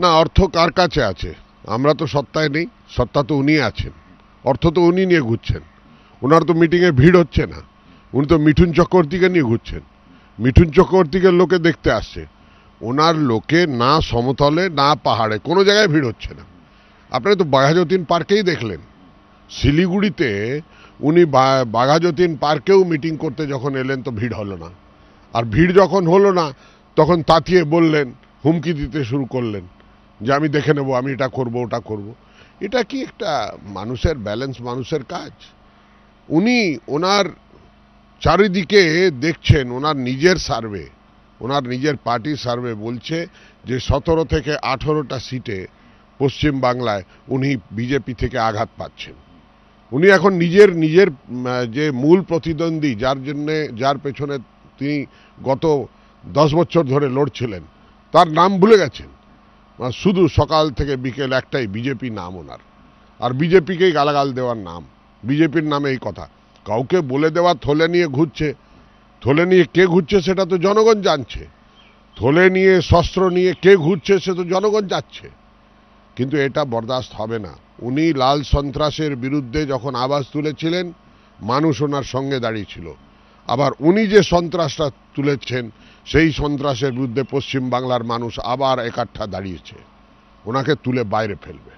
না, অর্থ কার কাছে আছে? আমরা তো সত্তায় নেই, সত্তা তো উনি আছেন, অর্থ তো উনি নিয়ে ঘুরছেন। ওনার তো মিটিংয়ে ভিড় হচ্ছে না, উনি তো মিঠুন চক্রবর্তীকে নিয়ে ঘুরছেন। মিঠুন চক্রবর্তীকে লোকে দেখতে আসছে, ওনার লোকে না সমতলে না পাহাড়ে কোনো জায়গায় ভিড় হচ্ছে না। আপনারা তো বাঘাযতীন পার্কেই দেখলেন, শিলিগুড়িতে উনি বাঘাযতীন পার্কেও মিটিং করতে যখন এলেন তো ভিড় হলো না। আর ভিড় যখন হলো না তখন তাতিয়ে বললেন, হুমকি দিতে শুরু করলেন যে আমি দেখে নেব, আমি এটা করব ওটা করব। এটা কি একটা মানুষের ব্যালেন্স, মানুষের কাজ? উনি ওনার চারিদিকে দেখছেন, ওনার নিজের সার্ভে, ওনার নিজের পার্টির সার্ভে বলছে যে 17 থেকে 18টা সিটে পশ্চিম বাংলায় উনি বিজেপি থেকে আঘাত পাচ্ছেন। উনি এখন নিজের নিজের যে মূল প্রতিদ্বন্দ্বী, যার পেছনে তিনি গত 10 বছর ধরে লড়ছিলেন, তার নাম ভুলে গেছেন। শুধু সকাল থেকে বিকেল একটাই বিজেপি নাম ওনার, আর বিজেপিকেই গালাগাল দেওয়ার নাম, বিজেপির নামে এই কথা। কাউকে বলে দেওয়া থলে নিয়ে ঘুরছে, থলে নিয়ে কে ঘুরছে সেটা তো জনগণ জানছে, থলে নিয়ে শস্ত্র নিয়ে কে ঘুরছে সে তো জনগণ যাচ্ছে। কিন্তু এটা বরদাস্ত হবে না। উনি লাল সন্ত্রাসের বিরুদ্ধে যখন আওয়াজ তুলেছিলেন, মানুষ ওনার সঙ্গে দাঁড়িয়েছিল। আবার উনি যে সন্ত্রাসটা তুলেছেন, সেই সন্ত্রাসের বিরুদ্ধে পশ্চিম বাংলার মানুষ আবার একাঠা দাঁড়িয়েছে, ওনাকে তুলে বাইরে ফেলবে।